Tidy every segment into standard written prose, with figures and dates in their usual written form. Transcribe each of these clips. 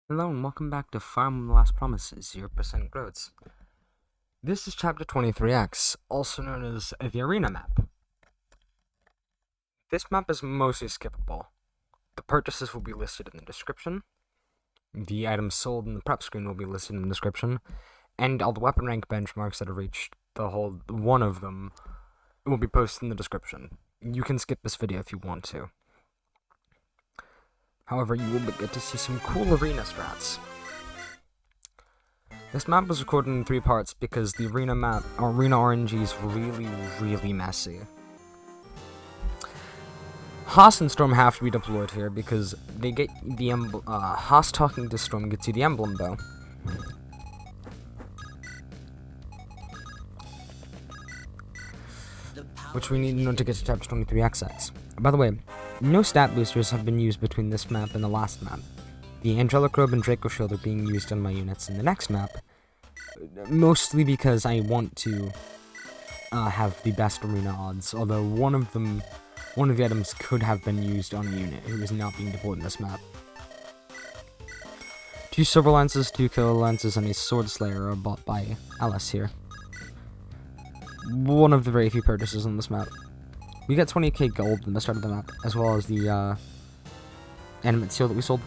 Hello and welcome back to Farm Last Promises, 0% growths. This is Chapter 23X, also known as the Arena Map. This map is mostly skippable. The purchases will be listed in the description, the items sold in the prep screen will be listed in the description, and all the weapon rank benchmarks that have reached the whole one of them will be posted in the description. You can skip this video if you want to. However, you will get to see some cool arena strats. This map was recorded in 3 parts because the arena RNG is really messy. Haas and Storm have to be deployed here because they get the Haas talking to Storm gets you the emblem bow. Which we need in order to get to Chapter 23XX. By the way, no stat boosters have been used between this map and the last map. The Angelic Robe and Draco Shield are being used on my units in the next map, mostly because I want to have the best arena odds, although one of the items could have been used on a unit who is not being deployed in this map. 2 silver lances, 2 killer lances, and a swordslayer are bought by Alice here. One of the very few purchases on this map. We get 20k gold in the start of the map, as well as the Animate seal that we sold.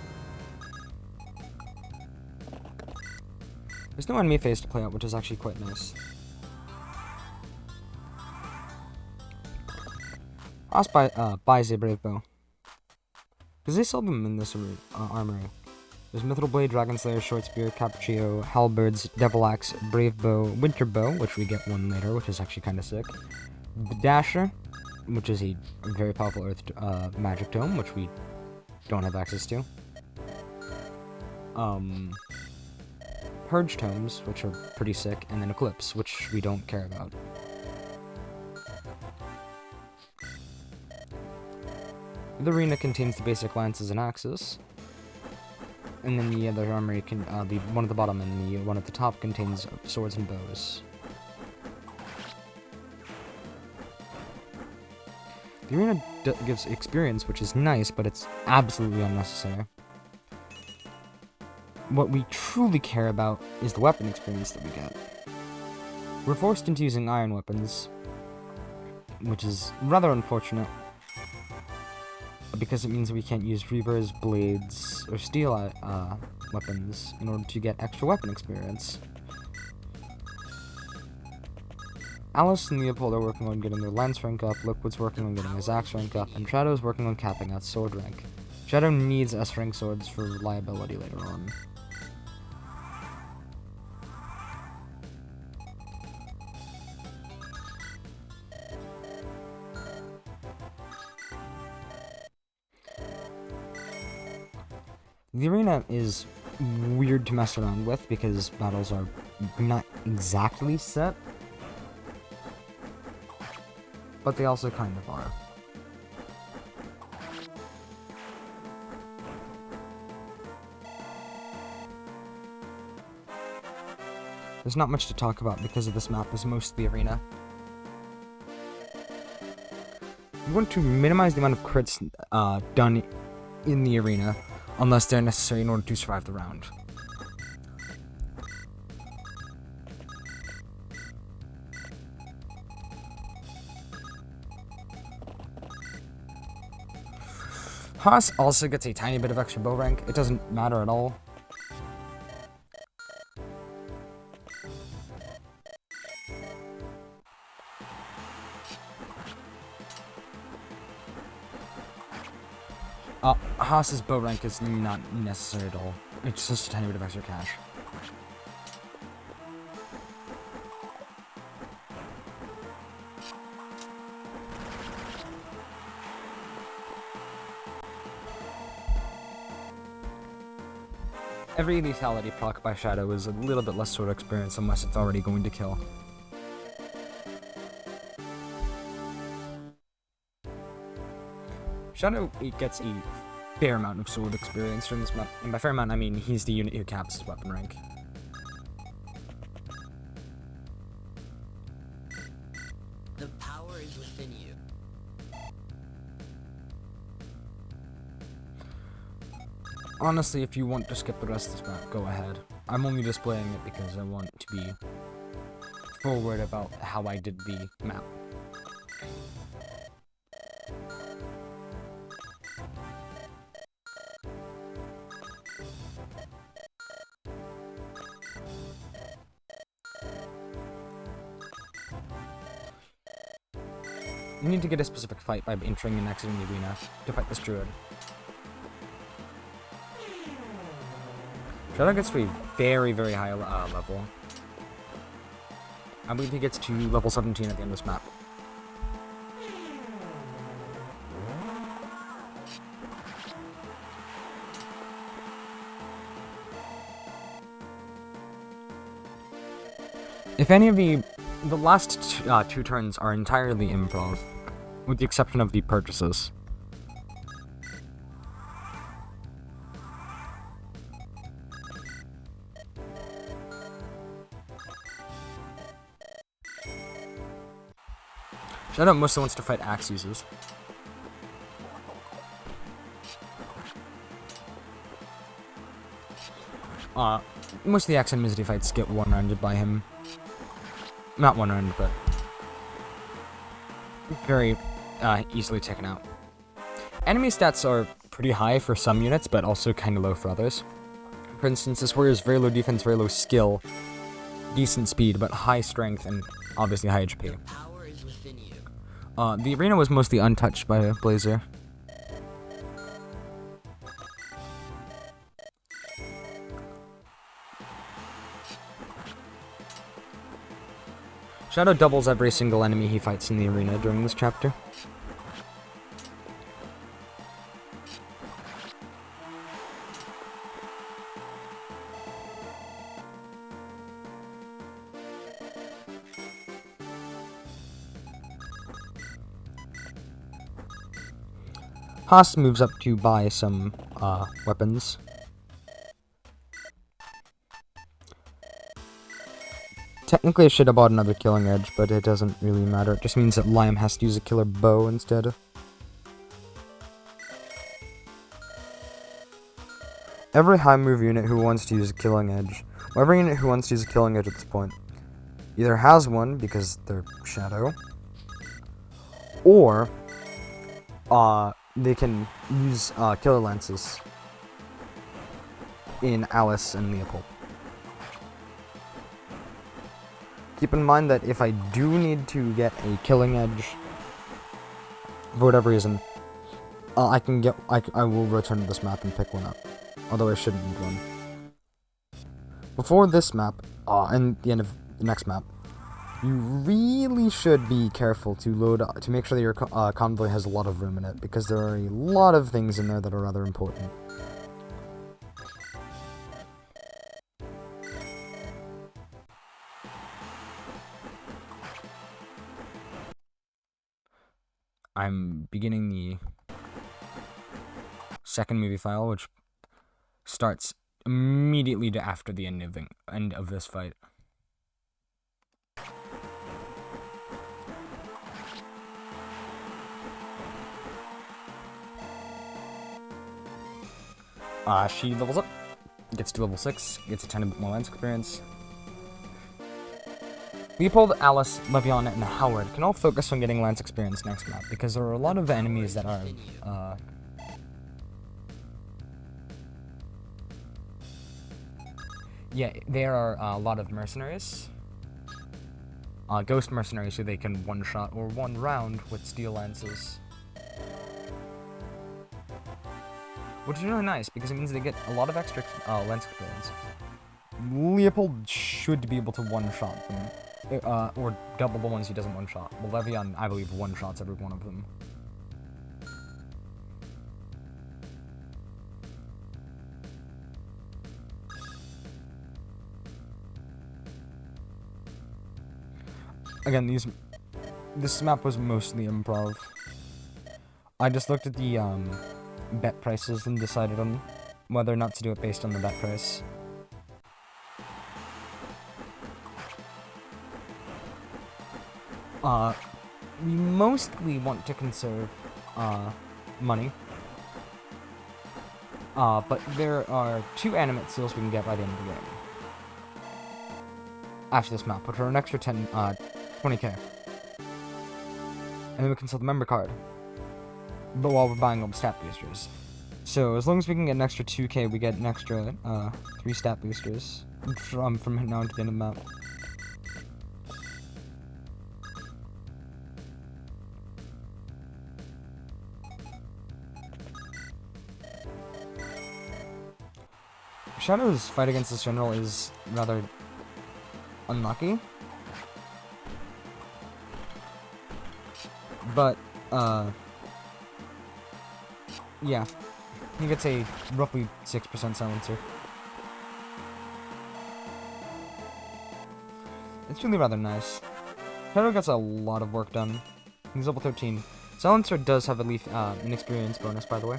There's no enemy phase to play out, which is actually quite nice. Ross buys a brave bow, because they sell them in this armory. There's Mithril Blade, Dragon Slayer, Short Spear, Capriccio, Halberds, Devil Axe, Brave Bow, Winter Bow, which we get one later, which is actually kind of sick. Dasher, which is a very powerful Earth magic tome, which we don't have access to. Purge tomes, which are pretty sick, and then Eclipse, which we don't care about. The arena contains the basic lances and axes. And then the other armory the one at the bottom and the one at the top contains swords and bows. The arena gives experience, which is nice, but it's absolutely unnecessary. What we truly care about is the weapon experience that we get. We're forced into using iron weapons, which is rather unfortunate, because it means we can't use reavers, blades, or steel weapons in order to get extra weapon experience. Alice and Leopold are working on getting their lance rank up, Liquid's working on getting his axe rank up, and Shadow's working on capping out sword rank. Shadow needs S rank swords for reliability later on. The arena is weird to mess around with because battles are not exactly set, but they also kind of are. There's not much to talk about because of this map is mostly arena. You want to minimize the amount of crits done in the arena, unless they're necessary in order to survive the round. Haas also gets a tiny bit of extra bow rank. It doesn't matter at all. Haas's bow rank is not necessary at all. It's just a tiny bit of extra cash. Every lethality proc by Shadow is a little bit less sword experience unless it's already going to kill. Shadow gets a fair amount of sword experience during this map, and by fair amount I mean he's the unit who caps his weapon rank. The power is within you. Honestly, if you want to skip the rest of this map, go ahead. I'm only displaying it because I want to be forward about how I did the map. You need to get a specific fight by entering and exiting the arena to fight this druid. Shadow gets to a very, very high level. I believe he gets to level 17 at the end of this map. If any of the last two turns are entirely improv, with the exception of the purchases. Shadow mostly wants to fight axe users. Most of the axe enemies he fights get one-rounded by him. Not one-rounded, but very easily taken out. Enemy stats are pretty high for some units, but also kind of low for others. For instance, this warrior is very low defense, very low skill, decent speed, but high strength and obviously high HP. The arena was mostly untouched by Blazer. Shadow doubles every single enemy he fights in the arena during this chapter. Haas moves up to buy some weapons. Technically I should have bought another killing edge, but it doesn't really matter. It just means that Liam has to use a killer bow instead. Every high move unit who wants to use a killing edge, or every unit who wants to use a killing edge at this point, either has one because they're Shadow, or they can use killer lances in Alice and Leopold. Keep in mind that if I do need to get a killing edge, for whatever reason, I will return to this map and pick one up. Although I shouldn't need one. Before this map, and the end of the next map, you really should be careful to to make sure that your convoy has a lot of room in it, because there are a lot of things in there that are rather important. I'm beginning the second movie file, which starts immediately after the end of this fight. She levels up, gets to level 6, gets a tiny bit more lance experience. Leopold, Alice, Levion, and Howard can all focus on getting lance experience next map, because there are a lot of enemies that are, yeah, there are a lot of mercenaries. Ghost mercenaries who they can one-shot or one-round with steel lances. Which is really nice, because it means they get a lot of extra lance experience. Leopold should be able to one-shot them. Or double the ones he doesn't one-shot. Well, Levion, I believe, one-shots every one of them. Again, this map was mostly improv. I just looked at the bet prices and decided on whether or not to do it based on the bet price. We mostly want to conserve money. But there are 2 animate seals we can get by the end of the game. After this map, which are an extra 20k. And then we can sell the member card. But while we're buying all the stat boosters. So as long as we can get an extra 2k, we get an extra 3 stat boosters from now to the end of the map. Shadow's fight against this general is rather unlucky. But, yeah. He gets a roughly 6% silencer. It's really rather nice. Shadow gets a lot of work done. He's level 13. Silencer does have an experience bonus, by the way.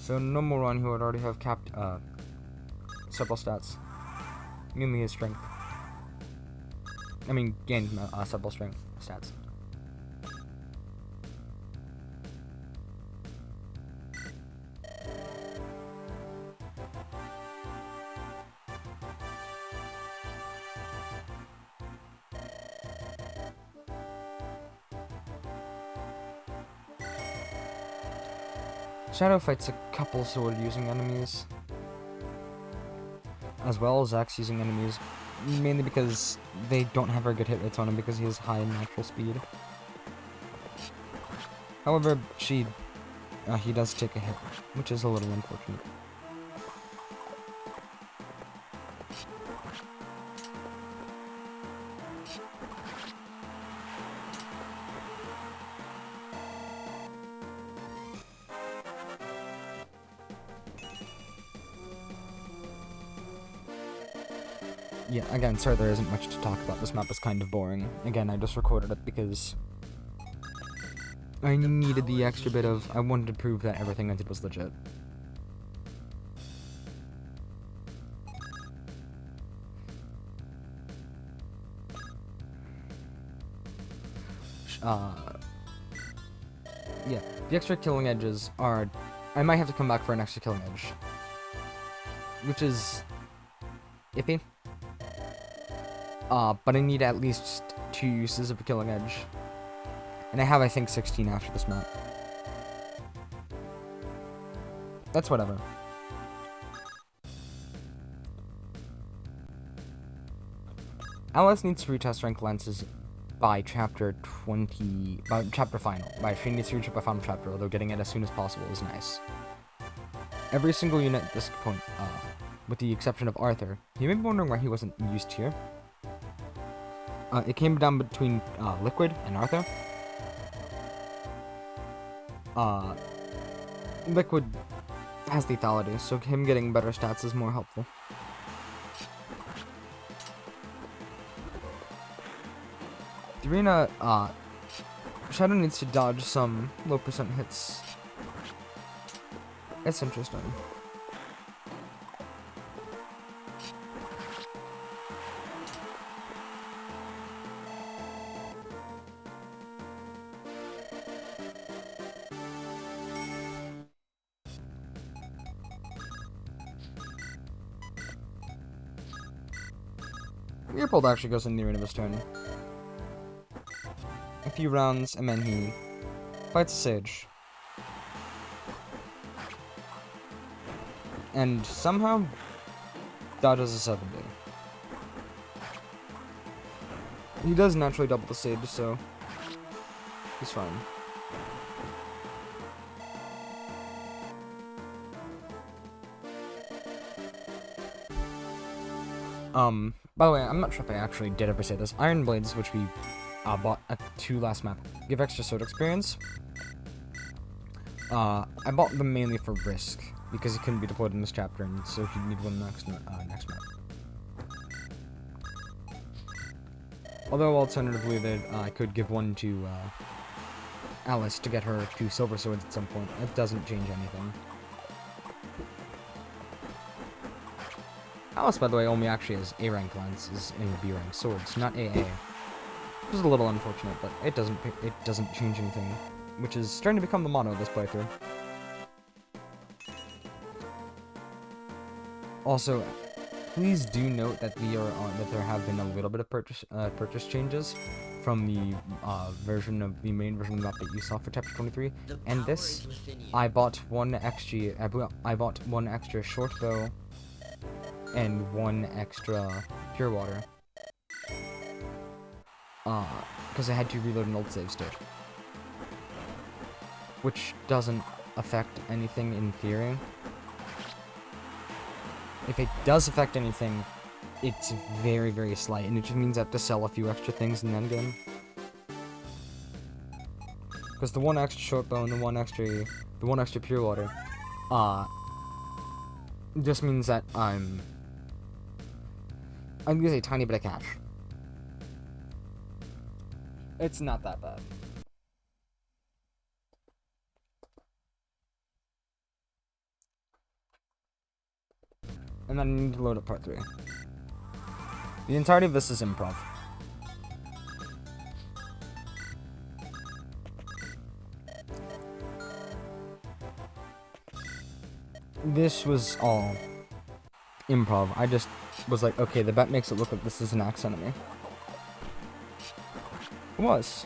So no more on who would already have capped several stats. Mainly his strength. I mean, gained several strength stats. Shadow fights a couple sword using enemies, as well as axe using enemies, mainly because they don't have very good hit rates on him because he has high natural speed. However, he does take a hit, which is a little unfortunate. Yeah, again, sorry there isn't much to talk about. This map is kind of boring. Again, I just recorded it because I needed the extra bit of... I wanted to prove that everything I did was legit. Yeah, the extra killing edges are... I might have to come back for an extra killing edge. Which is... iffy. But I need at least 2 uses of a killing edge. And I have, I think, 16 after this map. That's whatever. Alice needs to retest rank lenses by chapter 20... by chapter final. She needs to reach it by final chapter, although getting it as soon as possible is nice. Every single unit at this point, with the exception of Arthur, you may be wondering why he wasn't used here. It came down between Liquid and Arthur. Liquid has lethality, so him getting better stats is more helpful. The arena, Shadow needs to dodge some low percent hits. It's interesting. Leopold actually goes in the end of his turn. A few rounds, and then he fights a sage. And somehow dodges a 70. He does naturally double the sage, so he's fine. By the way, I'm not sure if I actually did ever say this. Iron Blades, which we bought at 2 last map, give extra sword experience. I bought them mainly for risk, because he couldn't be deployed in this chapter, and so he'd need one next map. Although alternatively, that I could give one to Alice to get her 2 silver swords at some point. It doesn't change anything. Alice, by the way, only actually has A rank lances and B rank swords, not AA. Which is a little unfortunate, but it doesn't change anything, which is starting to become the motto of this playthrough. Also, please do note that that there have been a little bit of purchase changes from the the main version of the map that you saw for Chapter 23. And this, I bought one extra short bow and one extra pure water. Because I had to reload an old save state, which doesn't affect anything in theory. If it does affect anything, it's very, very slight, and it just means I have to sell a few extra things in the endgame. Because the one extra short bow and the one extra pure water, just means that I'm losing a tiny bit of cash. It's not that bad. And then I need to load up part 3. The entirety of this is improv. This was all improv. I just was like, okay, the bet makes it look like this is an axe enemy. It was.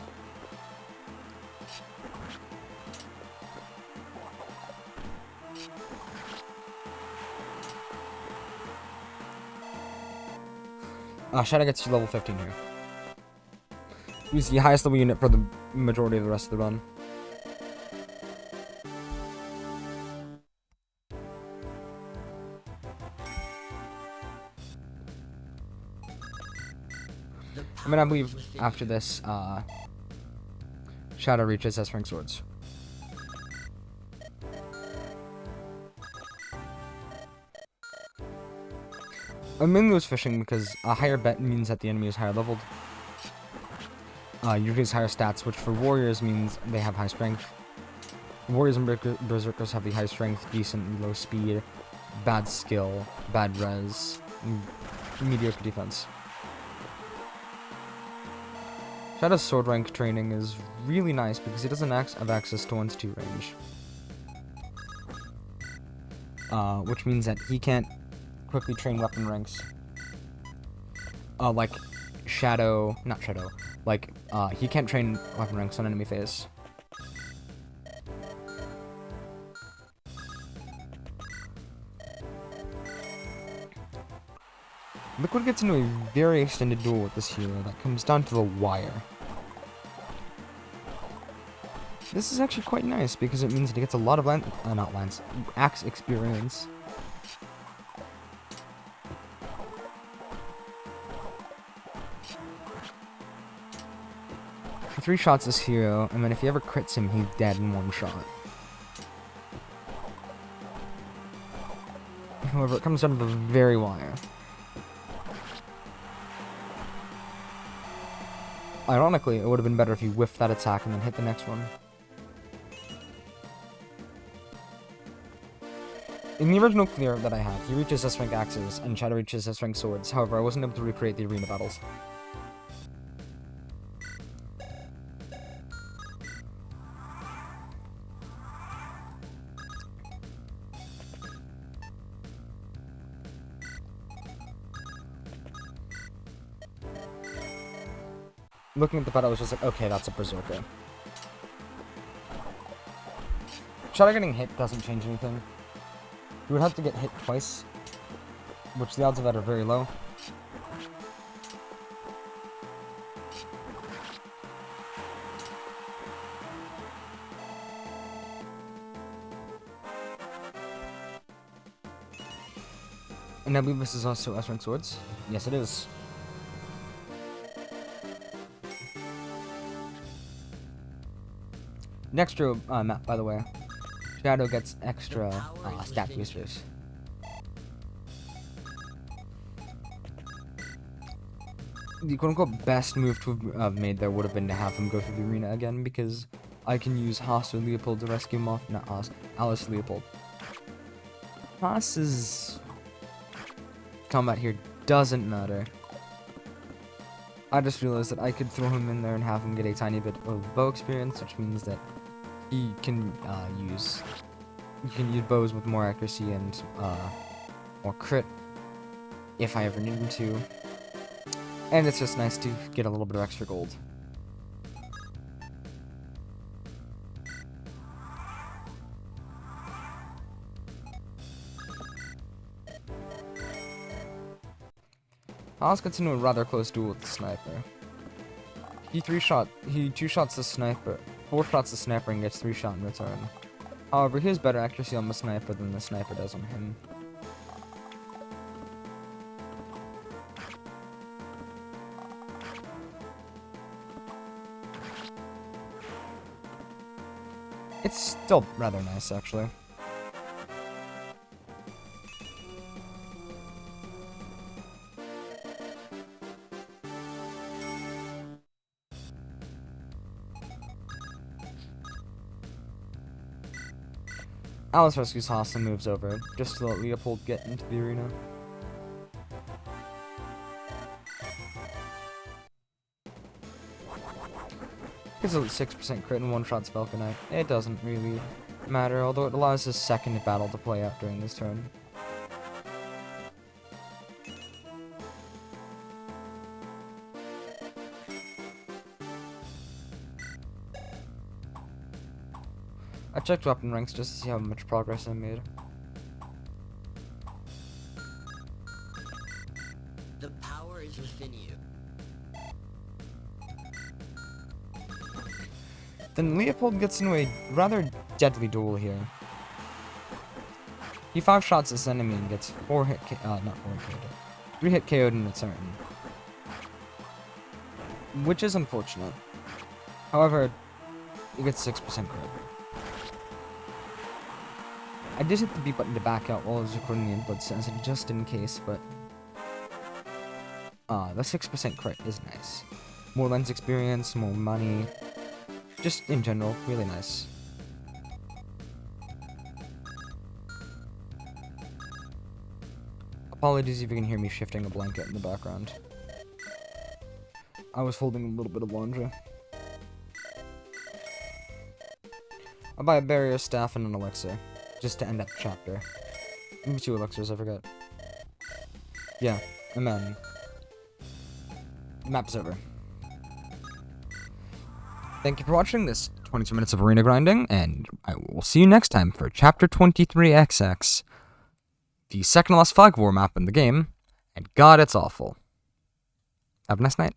Shadow gets to level 15 here. Use the highest level unit for the majority of the rest of the run. I mean, I believe after this, Shadow reaches S-rank swords. I mainly was fishing because a higher bet means that the enemy is higher leveled. Usually has higher stats, which for warriors means they have high strength. Warriors and berserkers have the high strength, decent low speed, bad skill, bad res, and mediocre defense. Shadow's sword rank training is really nice because he doesn't have access to 1-2 range. Which means that he can't quickly train weapon ranks. Like he can't train weapon ranks on enemy phase. Liquid gets into a very extended duel with this hero that comes down to the wire. This is actually quite nice because it means that he gets a lot of axe experience. Three shots this hero, and then if he ever crits him, he's dead in one shot. However, it comes down to the very wire. Ironically, it would have been better if he whiffed that attack and then hit the next one. In the original clear that I had, he reaches S-rank axes, and Shadow reaches S-rank swords. However, I wasn't able to recreate the arena battles. Looking at the battle, I was just like, okay, that's a berserker. Shadow getting hit doesn't change anything. You would have to get hit twice, which the odds of that are very low. And I believe this is also S-rank swords. Yes, it is. Next map, by the way, Shadow gets extra stat boosters. The quote-unquote best move to have made there would have been to have him go through the arena again, because I can use Haas or Leopold to rescue him off. Not Haas, Alice Leopold. Haas's combat here doesn't matter. I just realized that I could throw him in there and have him get a tiny bit of bow experience, which means that he can use bows with more accuracy and or crit if I ever need them to. And it's just nice to get a little bit of extra gold. Let's get into a rather close duel with the sniper. He two-shots the sniper, 4 shots the sniper and gets 3 shot in return. However, he has better accuracy on the sniper than the sniper does on him. It's still rather nice, actually. Alice rescues Haas and moves over, just to let Leopold get into the arena. Gets a 6% crit and 1-shots Falconite. It doesn't really matter, although it allows his second battle to play out during this turn. I checked weapon ranks just to see how much progress I made. The power is within you. Then Leopold gets into a rather deadly duel here. He 5-shots this enemy and gets 3 hit KO'd in a turn. Which is unfortunate. However, he gets 6% crit. I did hit the B button to back out while I was recording the input sensor just in case, but the 6% crit is nice. More lens experience, more money, just in general, really nice. Apologies if you can hear me shifting a blanket in the background. I was folding a little bit of laundry. I'll buy a barrier staff and an elixir. Just to end up chapter. Maybe 2 elixirs, I forgot. Yeah, and then the map's over. Thank you for watching this 22 minutes of arena grinding, and I will see you next time for Chapter 23XX, the second to last flag war map in the game, and God, it's awful. Have a nice night.